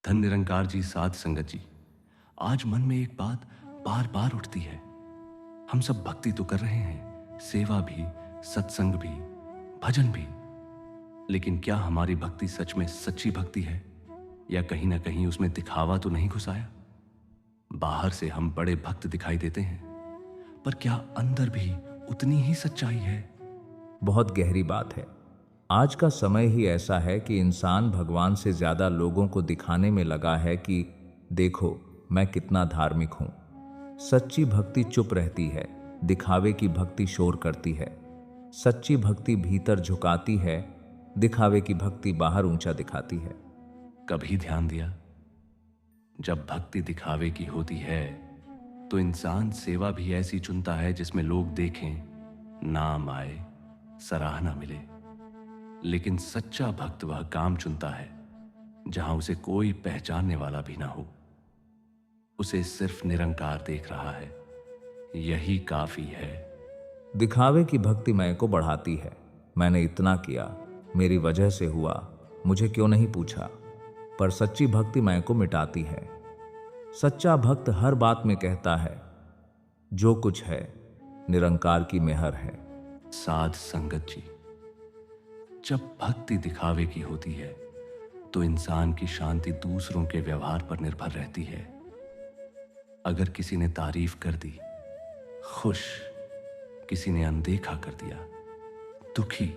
धन निरंकार जी, साध संगत जी, आज मन में एक बात बार बार उठती है। हम सब भक्ति तो कर रहे हैं, सेवा भी, सत्संग भी, भजन भी, लेकिन क्या हमारी भक्ति सच में सच्ची भक्ति है, या कहीं ना कहीं उसमें दिखावा तो नहीं घुसाया? बाहर से हम बड़े भक्त दिखाई देते हैं, पर क्या अंदर भी उतनी ही सच्चाई है? बहुत गहरी बात है। आज का समय ही ऐसा है कि इंसान भगवान से ज्यादा लोगों को दिखाने में लगा है कि देखो मैं कितना धार्मिक हूं। सच्ची भक्ति चुप रहती है, दिखावे की भक्ति शोर करती है। सच्ची भक्ति भीतर झुकाती है, दिखावे की भक्ति बाहर ऊंचा दिखाती है। कभी ध्यान दिया, जब भक्ति दिखावे की होती है तो इंसान सेवा भी ऐसी चुनता है जिसमें लोग देखें, नाम आए, सराहना मिले। लेकिन सच्चा भक्त वह काम चुनता है जहां उसे कोई पहचानने वाला भी ना हो। उसे सिर्फ निरंकार देख रहा है, यही काफी है। दिखावे की भक्ति मैं को बढ़ाती है। मैंने इतना किया, मेरी वजह से हुआ, मुझे क्यों नहीं पूछा। पर सच्ची भक्ति मैं को मिटाती है। सच्चा भक्त हर बात में कहता है जो कुछ है निरंकार की मेहर है। साध संगत जी, जब भक्ति दिखावे की होती है तो इंसान की शांति दूसरों के व्यवहार पर निर्भर रहती है। अगर किसी ने तारीफ कर दी, खुश, किसी ने अनदेखा कर दिया, दुखी।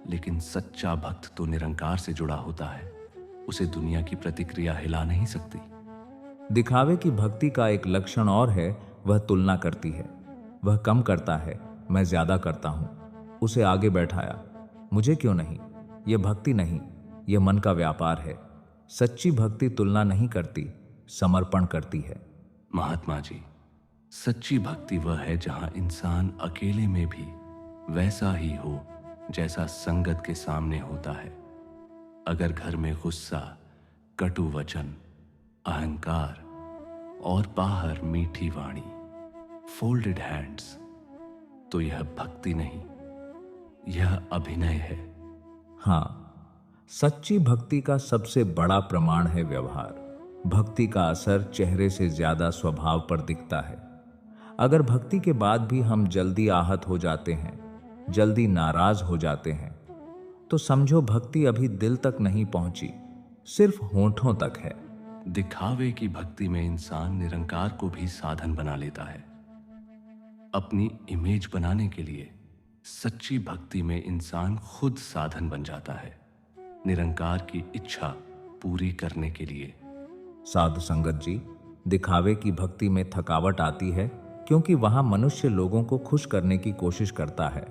लेकिन सच्चा भक्त तो निरंकार से जुड़ा होता है, उसे दुनिया की प्रतिक्रिया हिला नहीं सकती। दिखावे की भक्ति का एक लक्षण और है, वह तुलना करती है। वह कम करता है, मैं ज्यादा करता हूं। उसे आगे बैठाया, मुझे क्यों नहीं। यह भक्ति नहीं, यह मन का व्यापार है। सच्ची भक्ति तुलना नहीं करती, समर्पण करती है। महात्मा जी, सच्ची भक्ति वह है जहां इंसान अकेले में भी वैसा ही हो जैसा संगत के सामने होता है। अगर घर में गुस्सा, कटु वचन, अहंकार और बाहर मीठी वाणी, फोल्डेड हैंड्स, तो यह भक्ति नहीं, यह अभिनय है। हाँ, सच्ची भक्ति का सबसे बड़ा प्रमाण है व्यवहार। भक्ति का असर चेहरे से ज्यादा स्वभाव पर दिखता है। अगर भक्ति के बाद भी हम जल्दी आहत हो जाते हैं, जल्दी नाराज हो जाते हैं, तो समझो भक्ति अभी दिल तक नहीं पहुंची, सिर्फ होंठों तक है। दिखावे की भक्ति में इंसान निरंकार को भी साधन बना लेता है अपनी इमेज बनाने के लिए। सच्ची भक्ति में इंसान खुद साधन बन जाता है, निरंकार की इच्छा पूरी करने के लिए। साधु संगत जी, दिखावे की भक्ति में थकावट आती है क्योंकि वहां मनुष्य लोगों को खुश करने की कोशिश करता है।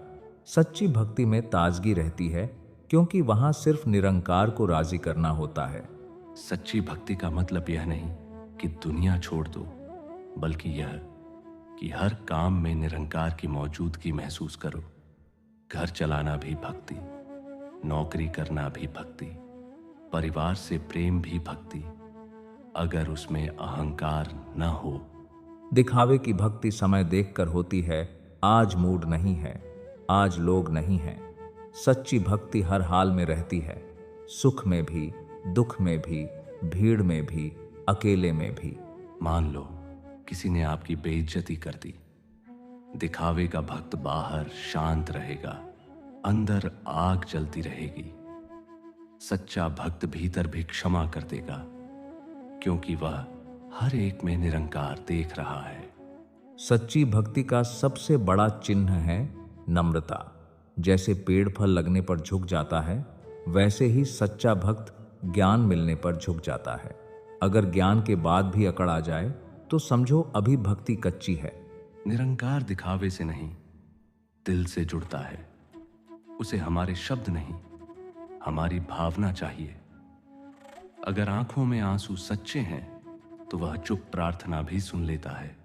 सच्ची भक्ति में ताजगी रहती है क्योंकि वहां सिर्फ निरंकार को राजी करना होता है। सच्ची भक्ति का मतलब यह नहीं कि दुनिया छोड़ दो, बल्कि यह कि हर काम में निरंकार की मौजूदगी महसूस करो। घर चलाना भी भक्ति, नौकरी करना भी भक्ति, परिवार से प्रेम भी भक्ति, अगर उसमें अहंकार न हो। दिखावे की भक्ति समय देखकर होती है, आज मूड नहीं है, आज लोग नहीं हैं। सच्ची भक्ति हर हाल में रहती है, सुख में भी, दुख में भी, भीड़ में भी, अकेले में भी। मान लो किसी ने आपकी बेइज्जती कर दी, दिखावे का भक्त बाहर शांत रहेगा, अंदर आग जलती रहेगी। सच्चा भक्त भीतर भी क्षमा कर देगा, क्योंकि वह हर एक में निरंकार देख रहा है। सच्ची भक्ति का सबसे बड़ा चिन्ह है नम्रता। जैसे पेड़ फल लगने पर झुक जाता है, वैसे ही सच्चा भक्त ज्ञान मिलने पर झुक जाता है। अगर ज्ञान के बाद भी अकड़ आ जाए तो समझो अभी भक्ति कच्ची है। निरंकार दिखावे से नहीं, दिल से जुड़ता है। उसे हमारे शब्द नहीं, हमारी भावना चाहिए। अगर आंखों में आंसू सच्चे हैं तो वह चुप प्रार्थना भी सुन लेता है।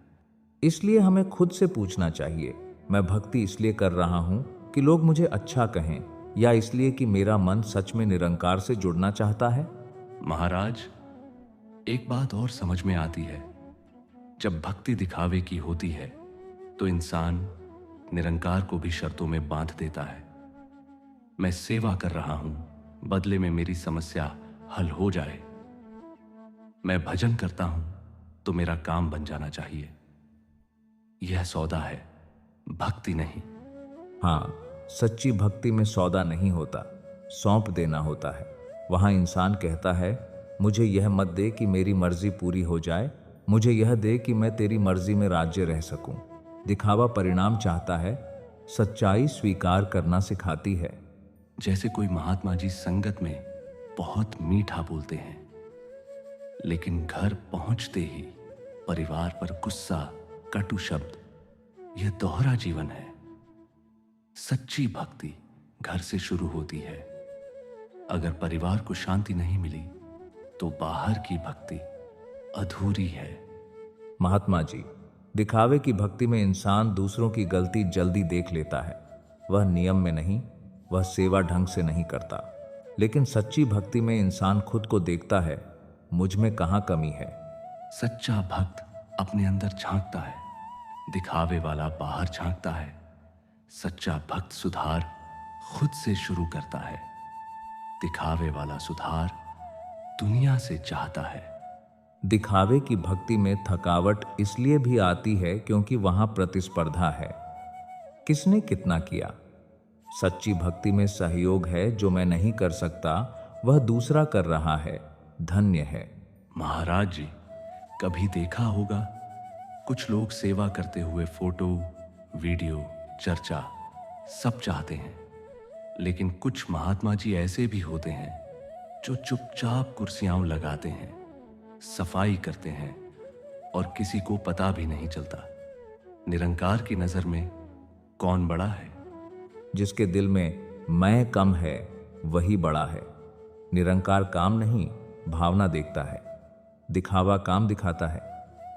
इसलिए हमें खुद से पूछना चाहिए, मैं भक्ति इसलिए कर रहा हूं कि लोग मुझे अच्छा कहें, या इसलिए कि मेरा मन सच में निरंकार से जुड़ना चाहता है। महाराज, एक बात और समझ में आती है। जब भक्ति दिखावे की होती है तो इंसान निरंकार को भी शर्तों में बांध देता है। मैं सेवा कर रहा हूं, बदले में मेरी समस्या हल हो जाए। मैं भजन करता हूं तो मेरा काम बन जाना चाहिए। यह सौदा है, भक्ति नहीं। हाँ, सच्ची भक्ति में सौदा नहीं होता, सौंप देना होता है। वहां इंसान कहता है, मुझे यह मत दे कि मेरी मर्जी पूरी हो जाए, मुझे यह दे कि मैं तेरी मर्जी में राज्य रह सकूं। दिखावा परिणाम चाहता है, सच्चाई स्वीकार करना सिखाती है। जैसे कोई महात्मा जी संगत में बहुत मीठा बोलते हैं, लेकिन घर पहुंचते ही परिवार पर गुस्सा, कटु शब्द। यह दोहरा जीवन है। सच्ची भक्ति घर से शुरू होती है। अगर परिवार को शांति नहीं मिली तो बाहर की भक्ति अधूरी है। महात्मा जी, दिखावे की भक्ति में इंसान दूसरों की गलती जल्दी देख लेता है। वह नियम में नहीं, वह सेवा ढंग से नहीं करता। लेकिन सच्ची भक्ति में इंसान खुद को देखता है, मुझ में कहाँ कमी है। सच्चा भक्त अपने अंदर झांकता है, दिखावे वाला बाहर झांकता है। सच्चा भक्त सुधार खुद से शुरू करता है, दिखावे वाला सुधार दुनिया से चाहता है। दिखावे की भक्ति में थकावट इसलिए भी आती है क्योंकि वहां प्रतिस्पर्धा है। किसने कितना किया। सच्ची भक्ति में सहयोग है, जो मैं नहीं कर सकता वह दूसरा कर रहा है, धन्य है। महाराज जी, कभी देखा होगा कुछ लोग सेवा करते हुए फोटो, वीडियो, चर्चा सब चाहते हैं, लेकिन कुछ महात्मा जी ऐसे भी होते हैं जो चुपचाप कुर्सियां लगाते हैं, सफाई करते हैं और किसी को पता भी नहीं चलता। निरंकार की नजर में कौन बड़ा है? जिसके दिल में मैं कम है वही बड़ा है। निरंकार काम नहीं, भावना देखता है। दिखावा काम दिखाता है,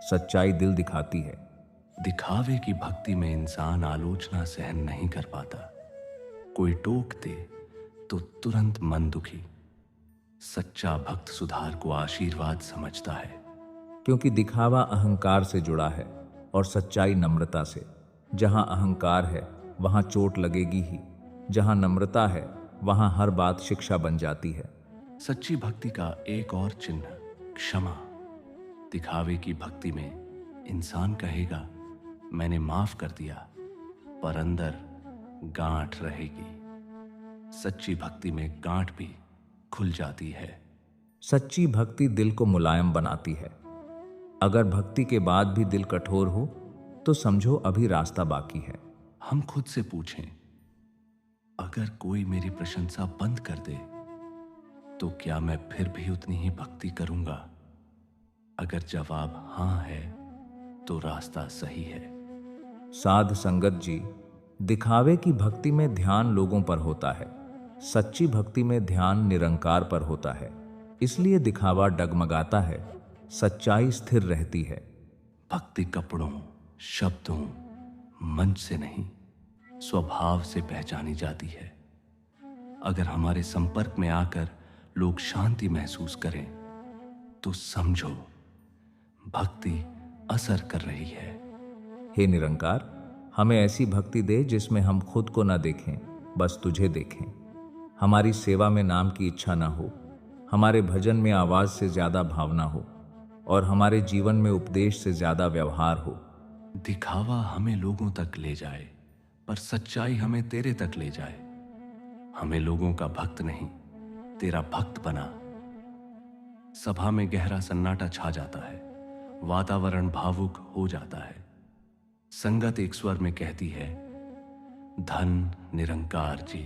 सच्चाई दिल दिखाती है। दिखावे की भक्ति में इंसान आलोचना सहन नहीं कर पाता। कोई टोक दे तो तुरंत मन दुखी। सच्चा भक्त सुधार को आशीर्वाद समझता है। क्योंकि दिखावा अहंकार से जुड़ा है और सच्चाई नम्रता से। जहां अहंकार है वहां चोट लगेगी ही, जहां नम्रता है वहां हर बात शिक्षा बन जाती है। सच्ची भक्ति का एक और चिन्ह क्षमा। दिखावे की भक्ति में इंसान कहेगा, मैंने माफ कर दिया, पर अंदर गांठ रहेगी। सच्ची भक्ति में गांठ भी खुल जाती है। सच्ची भक्ति दिल को मुलायम बनाती है। अगर भक्ति के बाद भी दिल कठोर हो तो समझो अभी रास्ता बाकी है। हम खुद से पूछें, अगर कोई मेरी प्रशंसा बंद कर दे तो क्या मैं फिर भी उतनी ही भक्ति करूंगा? अगर जवाब हां है तो रास्ता सही है। साध संगत जी, दिखावे की भक्ति में ध्यान लोगों पर होता है, सच्ची भक्ति में ध्यान निरंकार पर होता है। इसलिए दिखावा डगमगाता है, सच्चाई स्थिर रहती है। भक्ति कपड़ों, शब्दों, मंच से नहीं, स्वभाव से पहचानी जाती है। अगर हमारे संपर्क में आकर लोग शांति महसूस करें तो समझो भक्ति असर कर रही है। हे निरंकार, हमें ऐसी भक्ति दे जिसमें हम खुद को न देखें, बस तुझे देखें। हमारी सेवा में नाम की इच्छा न हो, हमारे भजन में आवाज से ज्यादा भावना हो और हमारे जीवन में उपदेश से ज्यादा व्यवहार हो। दिखावा हमें लोगों तक ले जाए, पर सच्चाई हमें तेरे तक ले जाए। हमें लोगों का भक्त नहीं, तेरा भक्त बना। सभा में गहरा सन्नाटा छा जाता है, वातावरण भावुक हो जाता है। संगत एक स्वर में कहती है, धन निरंकार जी।